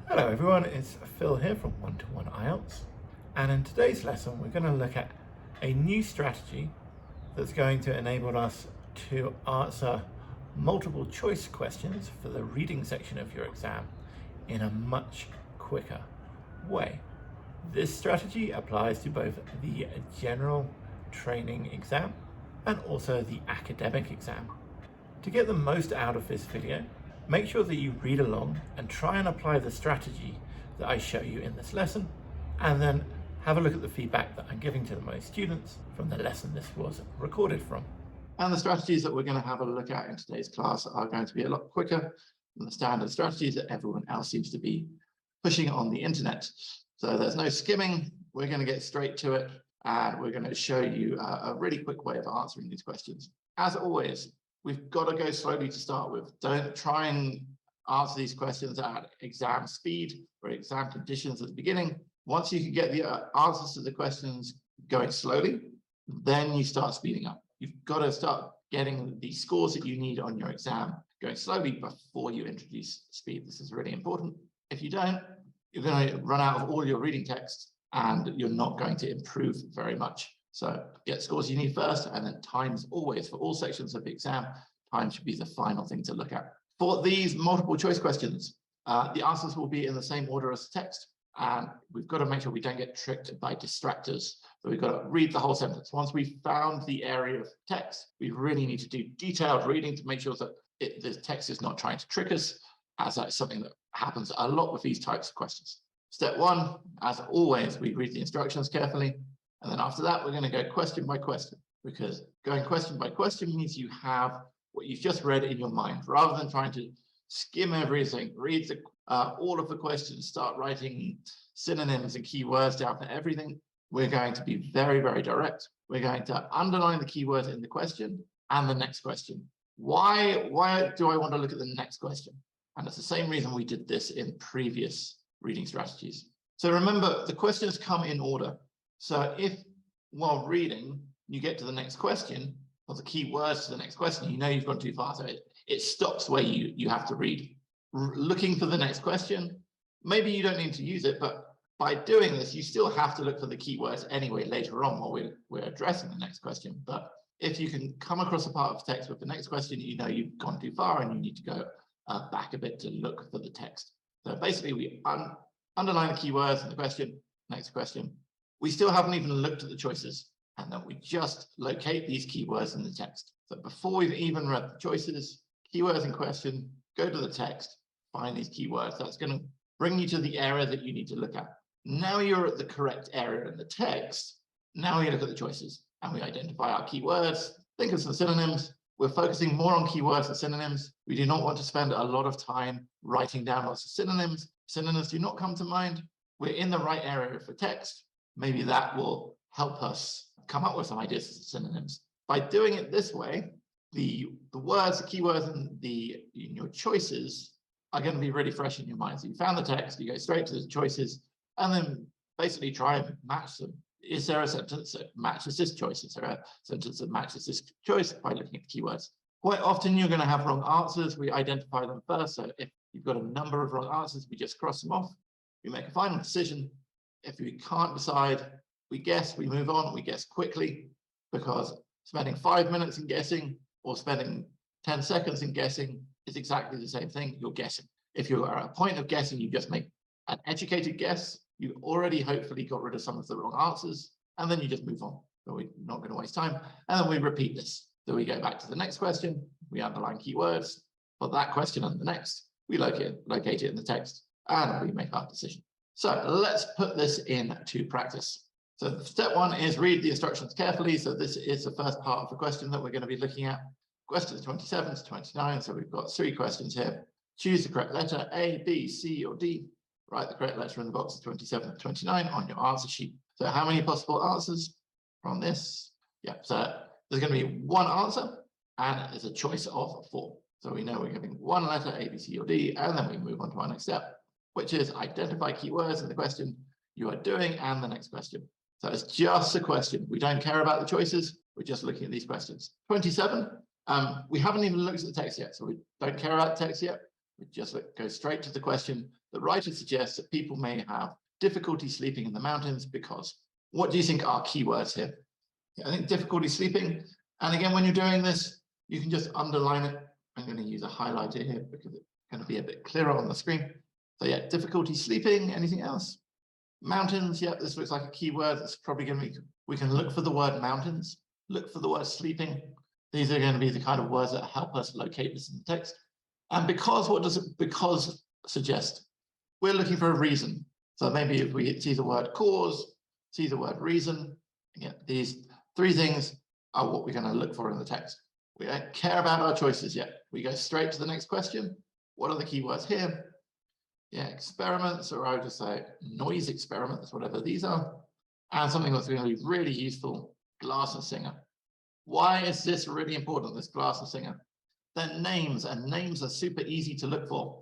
Hello everyone, it's Phil here from One-to-One IELTS, and in today's lesson we're going to look at a new strategy that's going to enable us to answer multiple choice questions for the reading section of your exam in a much quicker way. This strategy applies to both the general training exam and also the academic exam. To get the most out of this video, make sure that you read along and try and apply the strategy that I show you in this lesson, and then have a look at the feedback that I'm giving to my students from the lesson this was recorded from. And the strategies that we're going to have a look at in today's class are going to be a lot quicker than the standard strategies that everyone else seems to be pushing on the internet. So there's no skimming. We're going to get straight to it, and we're going to show you a really quick way of answering these questions. As always, we've got to go slowly to start with. Don't try and answer these questions at exam speed or exam conditions at the beginning. Once you can get the answers to the questions going slowly, then you start speeding up. You've got to start getting the scores that you need on your exam going slowly before you introduce speed. This is really important. If you don't, you're going to run out of all your reading text and you're not going to improve very much. So get scores you need first, and then times always, for all sections of the exam, time should be the final thing to look at. For these multiple choice questions, the answers will be in the same order as the text, and we've got to make sure we don't get tricked by distractors. So we've got to read the whole sentence. Once we've found the area of text, we really need to do detailed reading to make sure that the text is not trying to trick us, as that's something that happens a lot with these types of questions. Step one, as always, we read the instructions carefully. And then after that, we're going to go question by question, because going question by question means you have what you've just read in your mind, rather than trying to skim everything, read all of the questions, start writing synonyms and keywords down for everything. We're going to be very, very direct. We're going to underline the keywords in the question and the next question. Why do I want to look at the next question? And it's the same reason we did this in previous reading strategies. So remember, the questions come in order. So if while reading, you get to the next question, or the key words to the next question, you know you've gone too far. So it stops where you have to read. Looking for the next question, maybe you don't need to use it, but by doing this, you still have to look for the keywords anyway later on while we're addressing the next question. But if you can come across a part of the text with the next question, you know you've gone too far and you need to go back a bit to look for the text. So basically, we underline the keywords in the question, next question. We still haven't even looked at the choices, and then we just locate these keywords in the text. So before we've even read the choices, keywords in question, go to the text, find these keywords. That's going to bring you to the area that you need to look at. Now you're at the correct area in the text. Now we look at the choices and we identify our keywords. Think of some synonyms. We're focusing more on keywords and synonyms. We do not want to spend a lot of time writing down lots of synonyms. Synonyms do not come to mind. We're in the right area for text. Maybe that will help us come up with some ideas for synonyms. By doing it this way, the words, the keywords, and your choices are going to be really fresh in your mind. So you found the text, you go straight to the choices, and then basically try and match them. Is there a sentence that matches this choice? Is there a sentence that matches this choice? By looking at the keywords. Quite often you're going to have wrong answers. We identify them first. So if you've got a number of wrong answers, we just cross them off. We make a final decision. If we can't decide, we guess, we move on, we guess quickly, because spending 5 minutes in guessing or spending 10 seconds in guessing is exactly the same thing. You're guessing. If you're at a point of guessing, you just make an educated guess. You already hopefully got rid of some of the wrong answers, and then you just move on. So we're not going to waste time. And then we repeat this. So we go back to the next question. We underline keywords for that question and the next. We locate it in the text, and we make our decision. So let's put this into practice. So step one is read the instructions carefully. So this is the first part of the question that we're going to be looking at. Questions 27 to 29. So we've got 3 questions here. Choose the correct letter, A, B, C, or D. Write the correct letter in the boxes 27 to 29 on your answer sheet. So how many possible answers from this? Yeah, so there's going to be one answer, and it's a choice of 4. So we know we're giving one letter, A, B, C, or D, and then we move on to our next step, which is identify keywords in the question you are doing and the next question. So it's just a question. We don't care about the choices. We're just looking at these questions. 27, we haven't even looked at the text yet, so we don't care about the text yet. We just go straight to the question the writer suggests that people may have difficulty sleeping in the mountains because. What do you think are keywords here? I think difficulty sleeping. And again, when you're doing this, you can just underline it. I'm going to use a highlighter here because it's going to be a bit clearer on the screen. So yeah, difficulty sleeping. Anything else? Mountains. Yeah, this looks like a keyword. It's probably going to be, we can look for the word mountains, look for the word sleeping. These are going to be the kind of words that help us locate this in the text. And because, what does it because suggest? We're looking for a reason. So maybe if we see the word cause, see the word reason, yeah, these three things are what we're going to look for in the text. We don't care about our choices yet. We go straight to the next question. What are the keywords here? Yeah, experiments, or I would just say noise experiments, whatever these are. And something that's going to be really useful, Glasser Singer. Why is this really important, this Glasser Singer? They're names, and names are super easy to look for.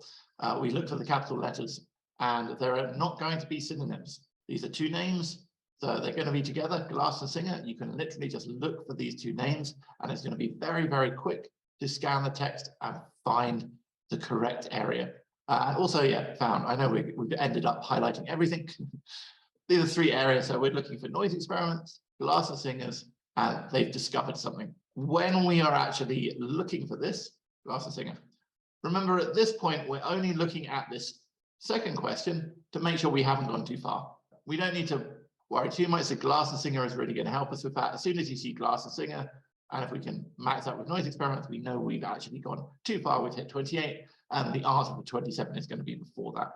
We look for the capital letters, and there are not going to be synonyms. These are two names, so they're going to be together, Glasser Singer. You can literally just look for these two names, and it's going to be very, very quick to scan the text and find the correct area. And also, yeah, found. I know we've ended up highlighting everything. These are three areas. So we're looking for noise experiments, Glasser Singers, and they've discovered something. When we are actually looking for this, Glasser Singer, remember at this point, we're only looking at this second question to make sure we haven't gone too far. We don't need to worry too much. The Glasser Singer is really going to help us with that. As soon as you see Glasser Singer, and if we can max that with noise experiments, we know we've actually gone too far. We've hit 28, and the answer for 27 is going to be before that.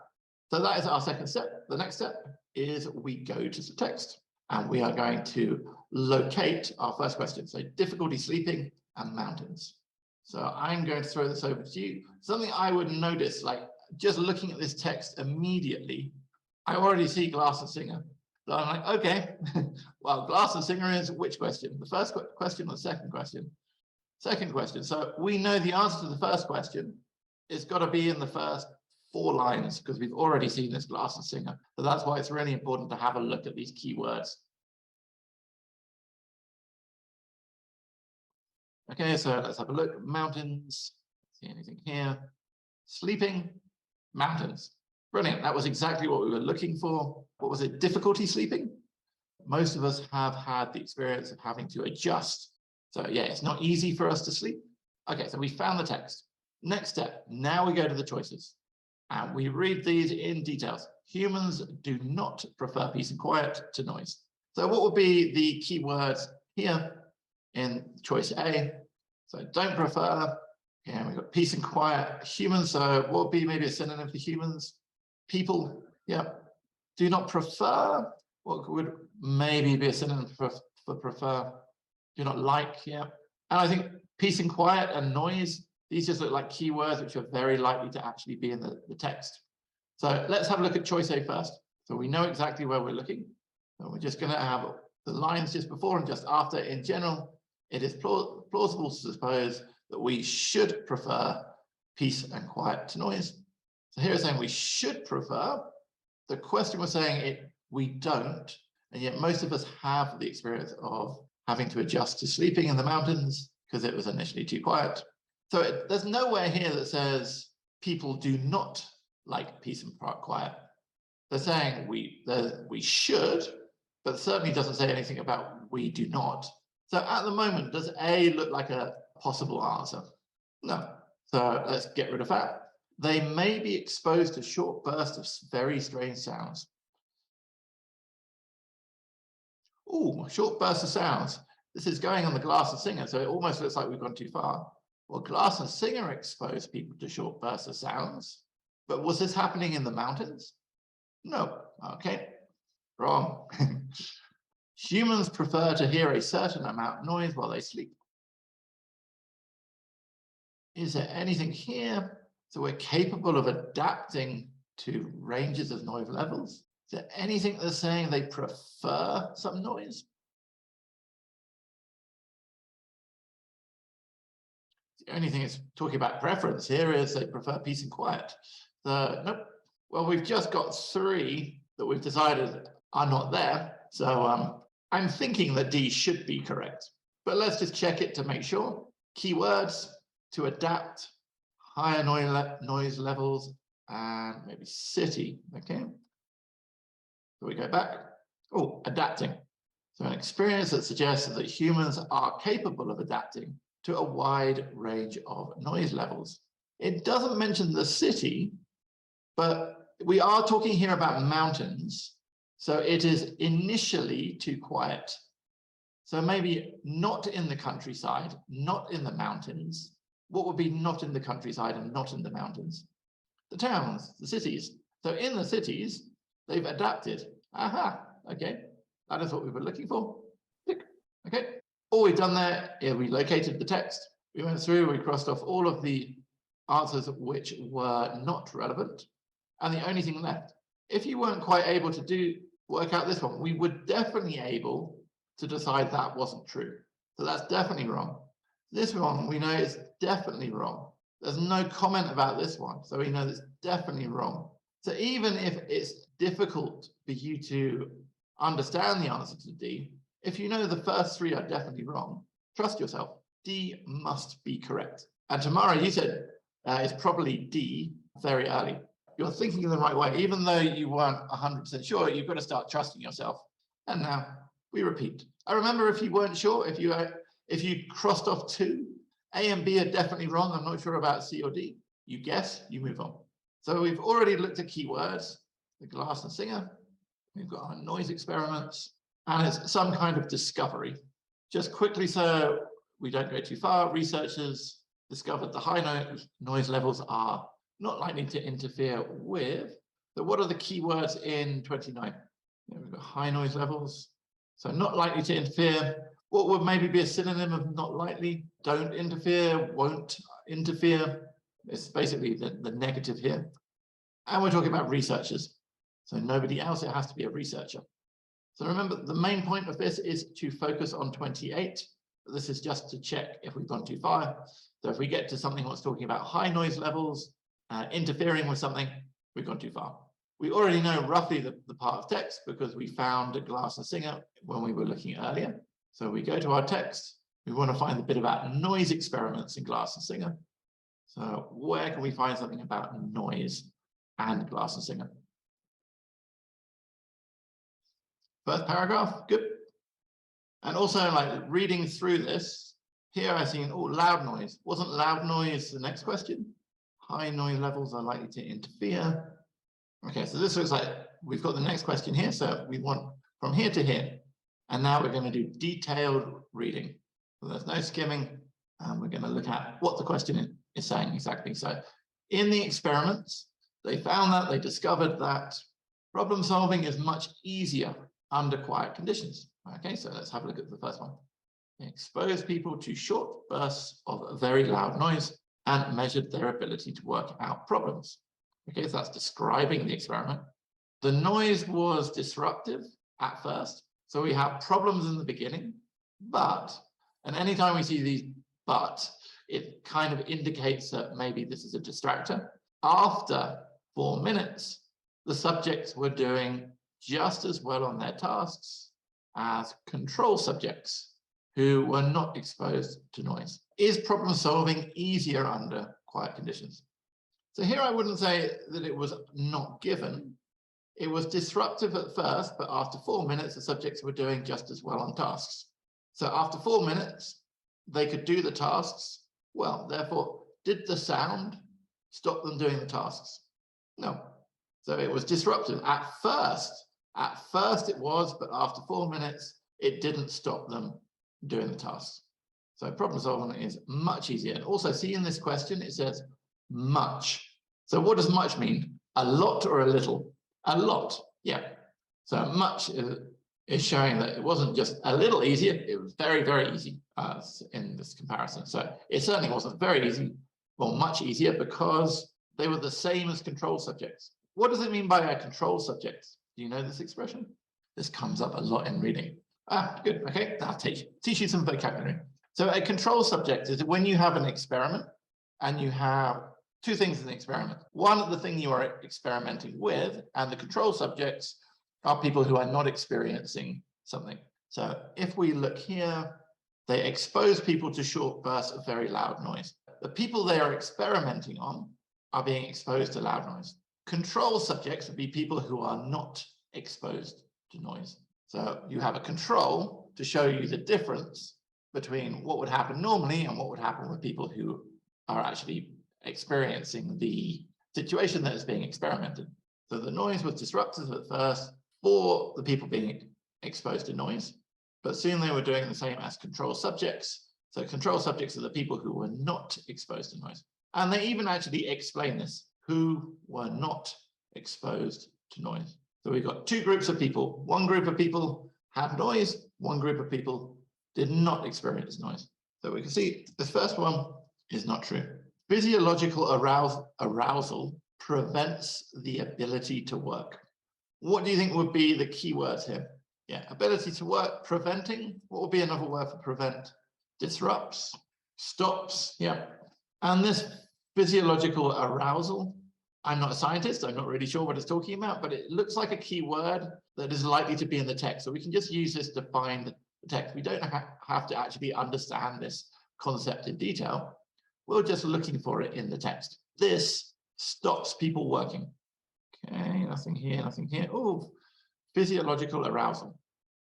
So that is our second step. The next step is we go to the text, and we are going to locate our first question. So difficulty sleeping and mountains. So I'm going to throw this over to you. Something I would notice, like just looking at this text immediately, I already see Glasser Singer. So I'm like, okay, well, Glasser Singer is which question? The first question or the second question? Second question. So we know the answer to the first question. It's got to be in the first 4 lines because we've already seen this Glasser Singer. So that's why it's really important to have a look at these keywords. Okay, so let's have a look. Mountains. See anything here? Sleeping. Mountains. Brilliant. That was exactly what we were looking for. What was it? Difficulty sleeping? Most of us have had the experience of having to adjust. So yeah, it's not easy for us to sleep. Okay, so we found the text. Next step, now we go to the choices. And we read these in details. Humans do not prefer peace and quiet to noise. So what would be the keywords here in choice A? So don't prefer. Yeah, we've got peace and quiet. Humans, so what would be maybe a synonym for humans? People, yeah. Do not prefer. What would maybe be a synonym for prefer? Do not like, yeah. And I think peace and quiet and noise, these just look like keywords which are very likely to actually be in the text. So let's have a look at choice A first. So we know exactly where we're looking. So we're just going to have the lines just before and just after. In general, it is plausible to suppose that we should prefer peace and quiet to noise. So here it's saying we should prefer. The question was saying we don't, and yet most of us have the experience of having to adjust to sleeping in the mountains because it was initially too quiet. So there's nowhere here that says people do not like peace and quiet. They're saying we should, but certainly doesn't say anything about we do not. So at the moment, does A look like a possible answer? No. So let's get rid of that. They may be exposed to short bursts of very strange sounds. Oh, short bursts of sounds. This is going on the Glasser Singer, so it almost looks like we've gone too far. Well, Glasser Singer exposed people to short bursts of sounds, but was this happening in the mountains? No. Okay, wrong. Humans prefer to hear a certain amount of noise while they sleep. Is there anything here? So we're capable of adapting to ranges of noise levels. Is there anything that's saying they prefer some noise? The only thing it's talking about preference here is they prefer peace and quiet. Nope. Well, we've just got 3 that we've decided are not there. So I'm thinking that D should be correct. But let's just check it to make sure. Keywords to adapt, higher noise levels, and maybe city. Okay. So we go back. Oh, adapting. So an experience that suggests that humans are capable of adapting to a wide range of noise levels. It doesn't mention the city, but we are talking here about mountains. So it is initially too quiet. So maybe not in the countryside, not in the mountains. What would be not in the countryside and not in the mountains? The towns, the cities. So in the cities, they've adapted. Aha, okay. That is what we were looking for. Tick. Okay. All we've done there is we located the text. We went through, we crossed off all of the answers which were not relevant. And the only thing left, if you weren't quite able to work out this one, we were definitely able to decide that wasn't true. So that's definitely wrong. This one we know is definitely wrong. There's no comment about this one, so we know it's definitely wrong. So even if it's difficult for you to understand the answer to D, if you know the first three are definitely wrong, trust yourself. D must be correct. And Tamara, you said it's probably D very early. You're thinking the right way. Even though you weren't 100% sure, you've got to start trusting yourself. And now we repeat. I remember if you weren't sure, if you crossed off 2, A and B are definitely wrong. I'm not sure about C or D. You guess, you move on. So we've already looked at keywords, the glass and singer. We've got our noise experiments, and it's some kind of discovery. Just quickly, so we don't go too far, researchers discovered the high noise levels are not likely to interfere with. So what are the keywords in 29? We've got high noise levels. So not likely to interfere. What would maybe be a synonym of not likely? Don't interfere, won't interfere. It's basically the negative here. And we're talking about researchers. So nobody else, it has to be a researcher. So remember, the main point of this is to focus on 28. This is just to check if we've gone too far. So if we get to something that's talking about high noise levels, interfering with something, we've gone too far. We already know roughly the part of text because we found a glass and singer when we were looking earlier. So we go to our text. We want to find the bit about noise experiments in glass and singer. So where can we find something about noise and glass and singer? First paragraph, good. And also, like reading through this, here I see, oh, loud noise. Wasn't loud noise the next question? High noise levels are likely to interfere. Okay, so this looks like we've got the next question here. So we want from here to here. And now we're going to do detailed reading. So there's no skimming. And we're going to look at what the question is saying exactly. So in the experiments, they found that, they discovered that problem solving is much easier under quiet conditions. Okay, so let's have a look at the first one. They exposed people to short bursts of very loud noise and measured their ability to work out problems. Okay, so that's describing the experiment. The noise was disruptive at first. So we have problems in the beginning, but, and anytime we see these but, it kind of indicates that maybe this is a distractor. After 4 minutes, the subjects were doing just as well on their tasks as control subjects who were not exposed to noise. Is problem solving easier under quiet conditions? So here I wouldn't say that it was not given. It was disruptive at first, but after 4 minutes, the subjects were doing just as well on tasks. So after 4 minutes, they could do the tasks well. Therefore, did the sound stop them doing the tasks? No. So it was disruptive at first. At first it was, but after 4 minutes, it didn't stop them doing the tasks. So problem solving is much easier. And also see in this question, it says much. So what does much mean? A lot or a little? A lot, yeah. So much is showing that it wasn't just a little easier, it was very, very easy in this comparison. So it certainly wasn't very easy, well, much easier because they were the same as control subjects. What does it mean by a control subject? Do you know this expression? This comes up a lot in reading. Ah, good, okay, I'll teach you some vocabulary. So a control subject is when you have an experiment and you have two things in the experiment. One, the thing you are experimenting with, and the control subjects are people who are not experiencing something. So if we look here, they expose people to short bursts of very loud noise. The people they are experimenting on are being exposed to loud noise. Control subjects would be people who are not exposed to noise. So you have a control to show you the difference between what would happen normally and what would happen with people who are actually experiencing the situation that is being experimented. So the noise was disruptive at first for the people being exposed to noise, but soon they were doing the same as control subjects. So control subjects are the people who were not exposed to noise. And they even actually explain this, who were not exposed to noise. So we've got two groups of people. One group of people had noise, one group of people did not experience noise. So we can see this first one is not true. Physiological arousal prevents the ability to work. What do you think would be the key words here? Yeah, ability to work, preventing. What would be another word for prevent? Disrupts, stops, yeah. And this physiological arousal, I'm not a scientist, I'm not really sure what it's talking about, but it looks like a key word that is likely to be in the text. So we can just use this to find the text. We don't have to actually understand this concept in detail. We're just looking for it in the text. This stops people working. Okay, nothing here, nothing here. Oh, physiological arousal.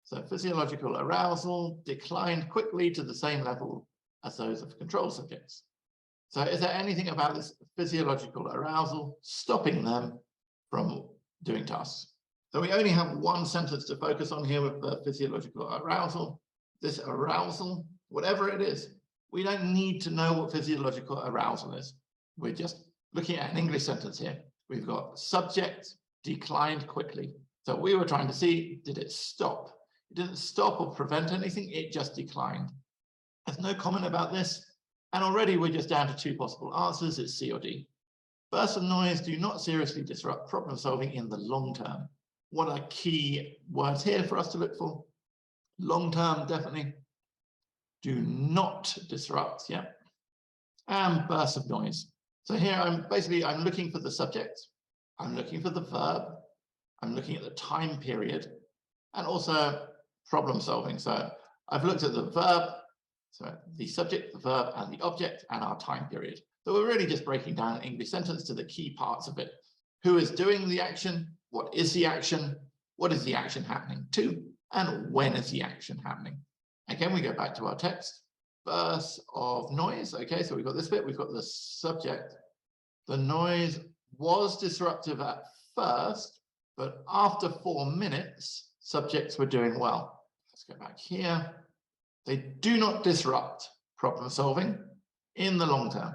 So physiological arousal declined quickly to the same level as those of control subjects. So is there anything about this physiological arousal stopping them from doing tasks? So we only have one sentence to focus on here with the physiological arousal. This arousal, whatever it is, we don't need to know what physiological arousal is. We're just looking at an English sentence here. We've got subject declined quickly. So we were trying to see, did it stop? It didn't stop or prevent anything, it just declined. There's no comment about this. And already we're just down to two possible answers, it's C or D. Bursts of noise do not seriously disrupt problem solving in the long term. What are key words here for us to look for? Long term, definitely. Do not disrupt, yeah. And bursts of noise. So here I'm looking for the subject, I'm looking for the verb, I'm looking at the time period, and also problem solving. So I've looked at the verb, so the subject, the verb, and the object, and our time period. So we're really just breaking down an English sentence to the key parts of it. Who is doing the action? What is the action? What is the action happening to? And when is the action happening? Again, we go back to our text. Bursts of noise. Okay, so we've got this bit, we've got the subject. The noise was disruptive at first, but after 4 minutes, subjects were doing well. Let's go back here. They do not disrupt problem solving in the long term.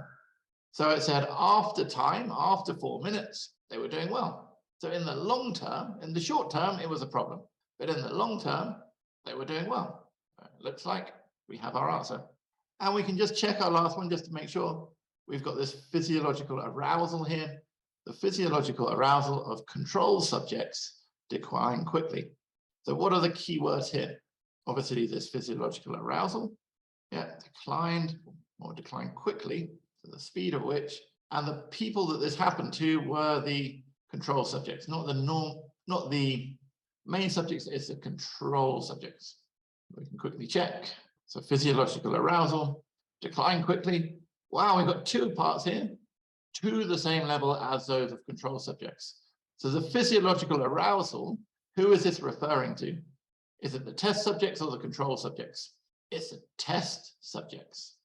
So it said after time, after 4 minutes, they were doing well. So in the long term, in the short term, it was a problem. But in the long term, they were doing well. It looks like we have our answer. And we can just check our last one just to make sure we've got this physiological arousal here. The physiological arousal of control subjects decline quickly. So what are the key words here? Obviously, this physiological arousal, yeah, declined quickly, to the speed of which, and the people that this happened to were the control subjects, not the main subjects, it's the control subjects. We can quickly check. So physiological arousal, declined quickly. Wow, we've got two parts here, to the same level as those of control subjects. So the physiological arousal, who is this referring to? Is it the test subjects or the control subjects? It's the test subjects.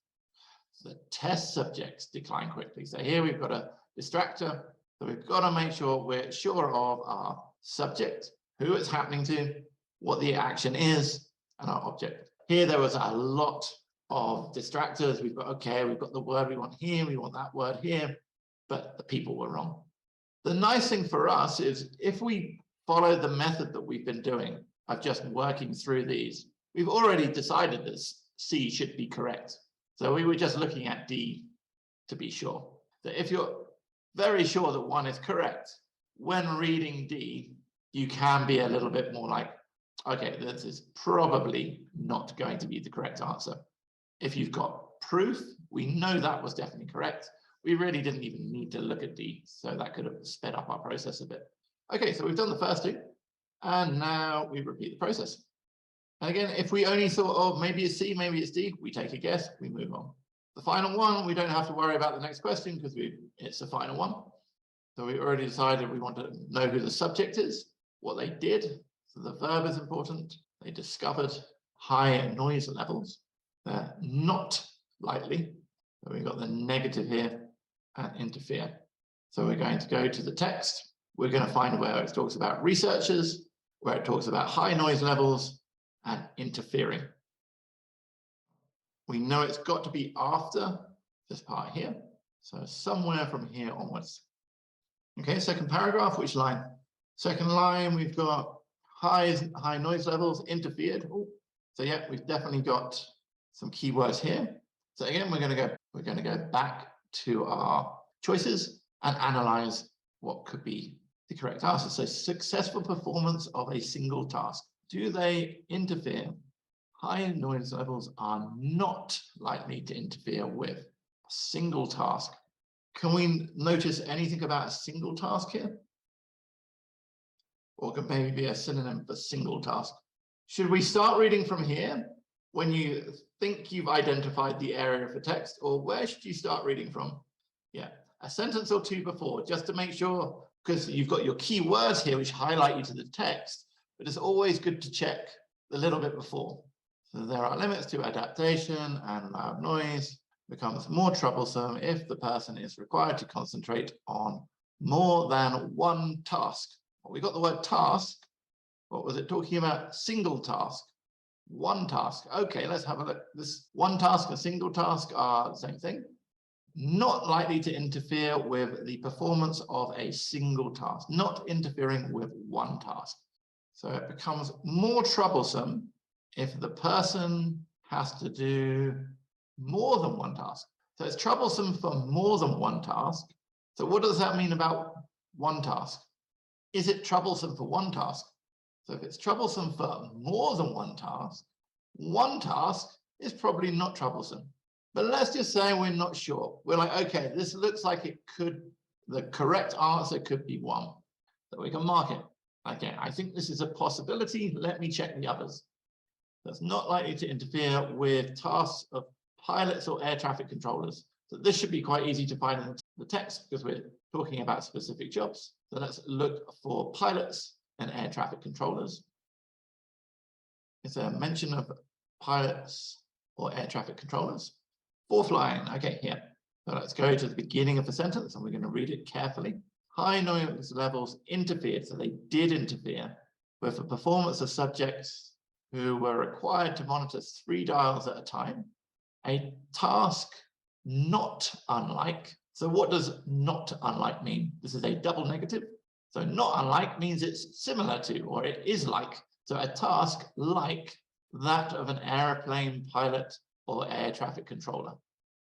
The test subjects decline quickly. So here we've got a distractor. So we've got to make sure we're sure of our subject, who it's happening to, what the action is, and our object. Here there was a lot of distractors. We've got, okay, we've got the word we want here, we want that word here, but the people were wrong. The nice thing for us is if we follow the method that we've been doing of just working through these, we've already decided that C should be correct. So we were just looking at D to be sure. So if you're very sure that one is correct, when reading D, you can be a little bit more like, okay, this is probably not going to be the correct answer. If you've got proof, we know that was definitely correct. We really didn't even need to look at D, so that could have sped up our process a bit. Okay, so we've done the first two, and now we repeat the process. And again, if we only thought, oh, maybe it's C, maybe it's D, we take a guess, we move on. The final one, we don't have to worry about the next question because it's the final one. So we already decided we want to know who the subject is, what they did. So the verb is important. They discovered high noise levels. They're not likely. So we've got the negative here and interfere. So we're going to go to the text. We're going to find where it talks about researchers, where it talks about high noise levels and interfering. We know it's got to be after this part here. So somewhere from here onwards. Okay, second paragraph, which line? Second line, we've got high noise levels interfered. Ooh. So yeah, we've definitely got some keywords here. So again, we're going to go back to our choices and analyze what could be the correct answer. So successful performance of a single task. Do they interfere? High noise levels are not likely to interfere with a single task. Can we notice anything about a single task here? Or could maybe be a synonym for single task? Should we start reading from here when you think you've identified the area of the text, or where should you start reading from? Yeah, a sentence or two before, just to make sure, because you've got your key words here which highlight you to the text, but it's always good to check a little bit before. So there are limits to adaptation, and loud noise becomes more troublesome if the person is required to concentrate on more than one task. Well, we got the word task. What was it talking about? Single task. One task. Okay, let's have a look. This one task and single task are the same thing. Not likely to interfere with the performance of a single task. Not interfering with one task. So it becomes more troublesome if the person has to do more than one task. So it's troublesome for more than one task. So what does that mean about one task? Is it troublesome for one task? So if it's troublesome for more than one task is probably not troublesome. But let's just say we're not sure. We're like, okay, this looks like it could, the correct answer could be one. So we can mark it. Okay, I think this is a possibility. Let me check the others. That's not likely to interfere with tasks of pilots or air traffic controllers. So this should be quite easy to find in the text because we're talking about specific jobs. So let's look for pilots and air traffic controllers. Is there a mention of pilots or air traffic controllers? Fourth line, okay, here. So let's go to the beginning of the sentence and we're going to read it carefully. High noise levels interfered, so they did interfere with the performance of subjects who were required to monitor 3 dials at a time. A task not unlike. So what does not unlike mean? This is a double negative. So not unlike means it's similar to, or it is like. So a task like that of an airplane pilot or air traffic controller.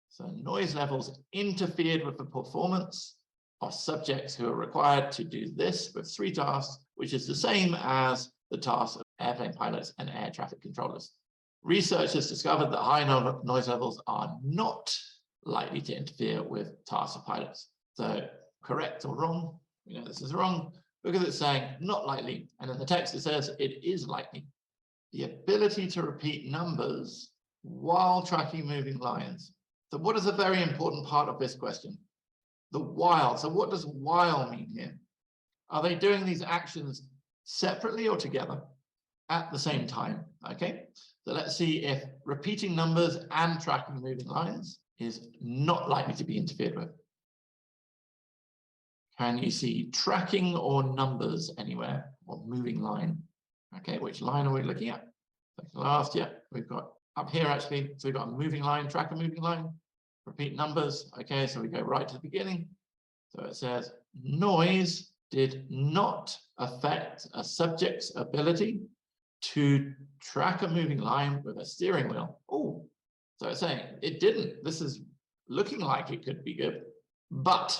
So noise levels interfered with the performance of subjects who are required to do this with 3 tasks, which is the same as the tasks of airplane pilots and air traffic controllers. Researchers discovered that high noise levels are not likely to interfere with tasks of pilots. So correct or wrong? We know this is wrong because it's saying not likely, and in the text it says it is likely. The ability to repeat numbers while tracking moving lines. So what is a very important part of this question? The while. So what does while mean here? Are they doing these actions separately or together at the same time? Okay, so let's see if repeating numbers and tracking moving lines is not likely to be interfered with. Can you see tracking or numbers anywhere, or moving line? Okay, which line are we looking at? Last, yeah, we've got up here actually. So we've got a moving line, track a moving line, repeat numbers. Okay, so we go right to the beginning. So it says noise did not affect a subject's ability to track a moving line with a steering wheel. Oh, so it's saying it didn't. This is looking like it could be good, but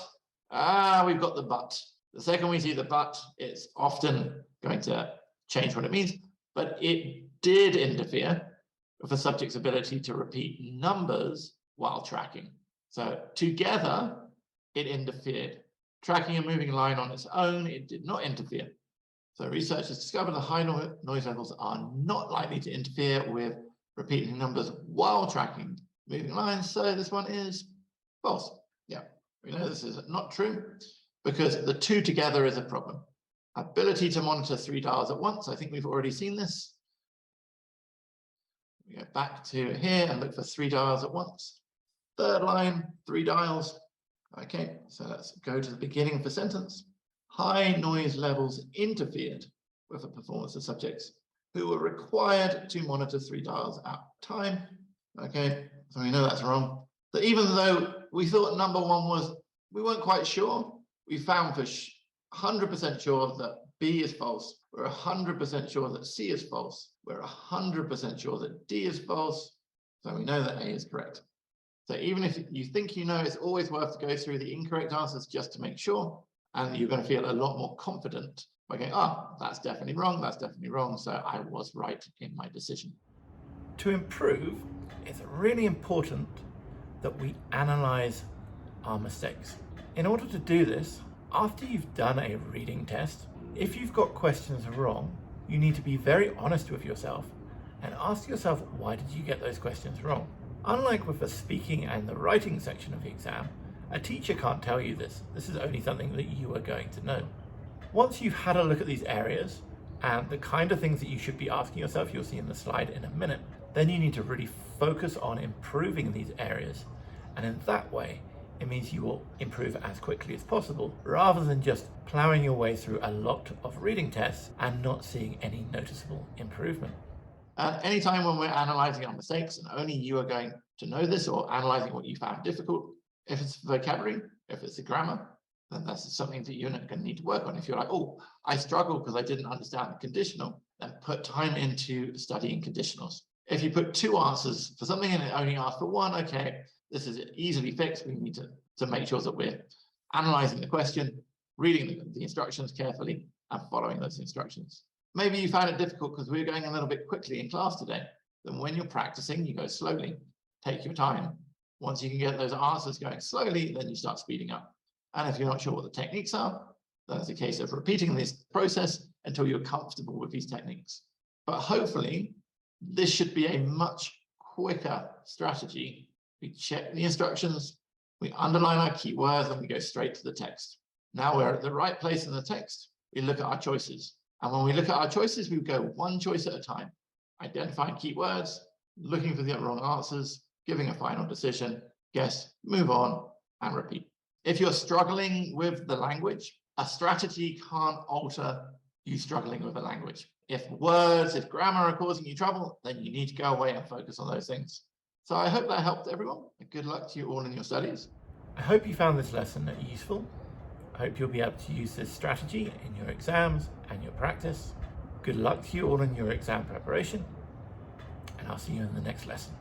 we've got the but. The second we see the but, it's often going to change what it means, but it did interfere with the subject's ability to repeat numbers while tracking. So together, it interfered. Tracking a moving line on its own, it did not interfere. So researchers discovered that high noise levels are not likely to interfere with repeating numbers while tracking moving lines. So this one is false. Yeah, we know this is not true. because the two together is a problem. Ability to monitor 3 dials at once. I think we've already seen this. We go back to here and look for 3 dials at once. Third line, 3 dials. Okay, so let's go to the beginning of the sentence. High noise levels interfered with the performance of subjects who were required to monitor 3 dials at a time. Okay, so we know that's wrong. But even though we thought number 1 was, we weren't quite sure, we found for 100% sure that B is false. We're 100% sure that C is false. We're 100% sure that D is false. So we know that A is correct. So even if you think you know, it's always worth to go through the incorrect answers just to make sure. And you're going to feel a lot more confident by going, oh, that's definitely wrong. So I was right in my decision. To improve, it's really important that we analyze our mistakes. In order to do this, after you've done a reading test, if you've got questions wrong, you need to be very honest with yourself and ask yourself, why did you get those questions wrong? Unlike with the speaking and the writing section of the exam, a teacher can't tell you this. This is only something that you are going to know. Once you've had a look at these areas and the kind of things that you should be asking yourself, you'll see in the slide in a minute, then you need to really focus on improving these areas. And in that way, it means you will improve as quickly as possible, rather than just plowing your way through a lot of reading tests and not seeing any noticeable improvement. Anytime when we're analyzing our mistakes, and only you are going to know this, or analyzing what you found difficult, if it's vocabulary, if it's the grammar, then that's something that you're going to need to work on. If you're like, oh, I struggle because I didn't understand the conditional, then put time into studying conditionals. If you put 2 answers for something and it only asks for 1, okay, this is easily fixed. We need to make sure that we're analyzing the question, reading the instructions carefully, and following those instructions. Maybe you found it difficult because we were going a little bit quickly in class today. Then when you're practicing, you go slowly, take your time. Once you can get those answers going slowly, then you start speeding up. And if you're not sure what the techniques are, then it's a case of repeating this process until you're comfortable with these techniques. But hopefully, this should be a much quicker strategy. We check the instructions, we underline our keywords, and we go straight to the text. Now we're at the right place in the text, we look at our choices. And when we look at our choices, we go 1 choice at a time, identifying keywords, looking for the wrong answers, giving a final decision, guess, move on, and repeat. If you're struggling with the language, a strategy can't alter you struggling with the language. If words, if grammar are causing you trouble, then you need to go away and focus on those things. So I hope that helped everyone. Good luck to you all in your studies. I hope you found this lesson useful. I hope you'll be able to use this strategy in your exams and your practice. Good luck to you all in your exam preparation, and I'll see you in the next lesson.